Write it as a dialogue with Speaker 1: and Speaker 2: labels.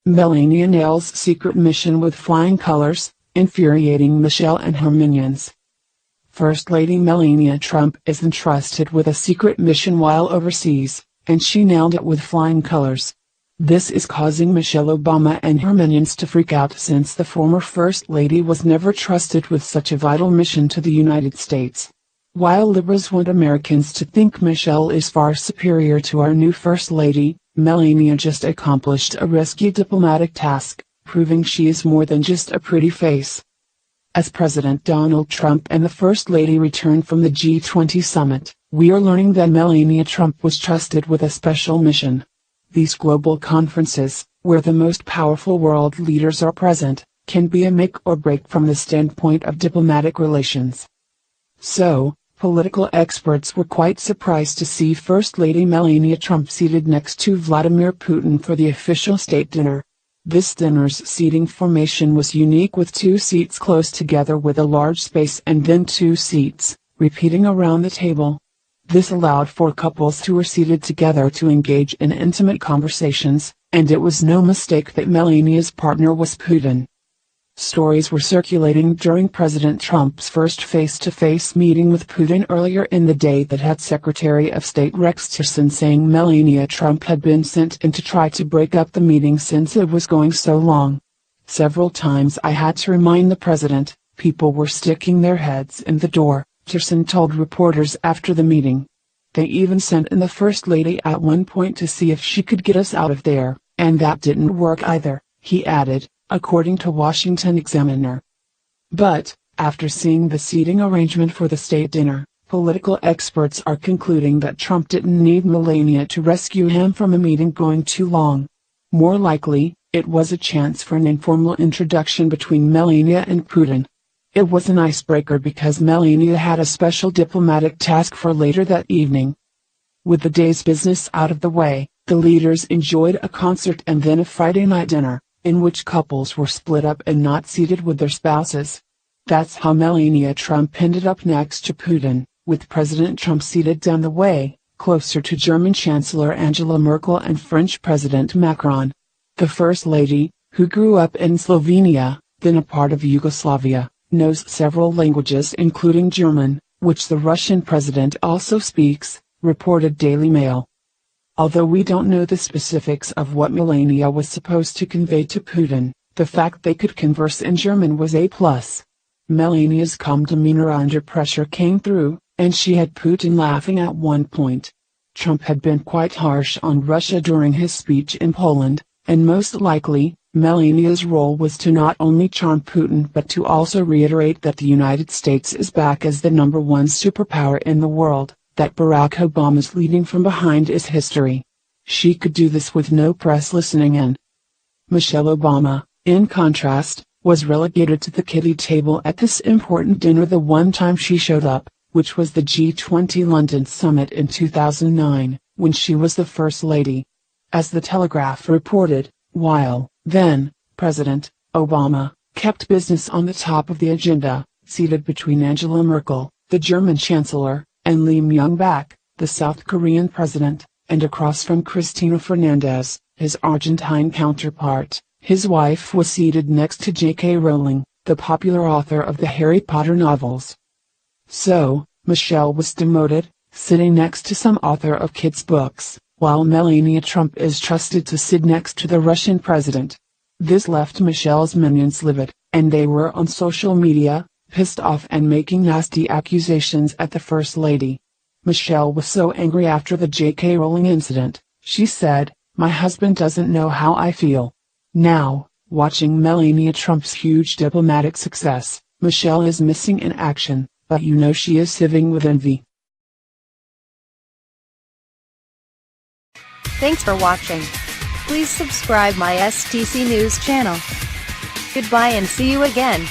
Speaker 1: Melania nails secret mission with flying colors, infuriating Michelle and her minions. First Lady Melania Trump is entrusted with a secret mission while overseas, and she nailed it with flying colors. This is causing Michelle Obama and her minions to freak out since the former First Lady was never trusted with such a vital mission to the United States. While liberals want Americans to think Michelle is far superior to our new First Lady, Melania just accomplished a risky diplomatic task, proving she is more than just a pretty face. As President Donald Trump and the First Lady return from the G20 summit, we are learning that Melania Trump was trusted with a special mission. These global conferences, where the most powerful world leaders are present, can be a make or break from the standpoint of diplomatic relations. So, political experts were quite surprised to see First Lady Melania Trump seated next to Vladimir Putin for the official state dinner. This dinner's seating formation was unique, with 2 seats close together with a large space and then 2 seats, repeating around the table. This allowed for couples who were seated together to engage in intimate conversations, and it was no mistake that Melania's partner was Putin. Stories were circulating during President Trump's first face-to-face meeting with Putin earlier in the day that had Secretary of State Rex Tillerson saying Melania Trump had been sent in to try to break up the meeting since it was going so long. Several times I had to remind the president, people were sticking their heads in the door, Tillerson told reporters after the meeting. They even sent in the First Lady at one point to see if she could get us out of there, and that didn't work either, he added, according to Washington Examiner. But, after seeing the seating arrangement for the state dinner, political experts are concluding that Trump didn't need Melania to rescue him from a meeting going too long. More likely, it was a chance for an informal introduction between Melania and Putin. It was an icebreaker because Melania had a special diplomatic task for later that evening. With the day's business out of the way, the leaders enjoyed a concert and then a Friday night dinner, in which couples were split up and not seated with their spouses. That's how Melania Trump ended up next to Putin, with President Trump seated down the way, closer to German Chancellor Angela Merkel and French President Macron. The First Lady, who grew up in Slovenia, then a part of Yugoslavia, knows several languages including German, which the Russian president also speaks, reported Daily Mail. Although we don't know the specifics of what Melania was supposed to convey to Putin, the fact they could converse in German was a plus. Melania's calm demeanor under pressure came through, and she had Putin laughing at one point. Trump had been quite harsh on Russia during his speech in Poland, and most likely, Melania's role was to not only charm Putin but to also reiterate that the United States is back as the #1 superpower in the world, that Barack Obama's leading from behind is history. She could do this with no press listening in. Michelle Obama, in contrast, was relegated to the kiddie table at this important dinner the one time she showed up, which was the G20 London summit in 2009, when she was the First Lady. As the Telegraph reported, while, then, President Obama kept business on the top of the agenda, seated between Angela Merkel, the German Chancellor, and Lee Myung-bak, the South Korean president, and across from Cristina Fernandez, his Argentine counterpart, his wife was seated next to J.K. Rowling, the popular author of the Harry Potter novels. So, Michelle was demoted, sitting next to some author of kids' books, while Melania Trump is trusted to sit next to the Russian president. This left Michelle's minions livid, and they were on social media, pissed off and making nasty accusations at the First Lady. Michelle was so angry after the J.K. Rowling incident, she said, "My husband doesn't know how I feel." Now, watching Melania Trump's huge diplomatic success, Michelle is missing in action, but you know she is sieving with envy.
Speaker 2: Thanks for watching. Please subscribe my STC News channel. Goodbye and see you again.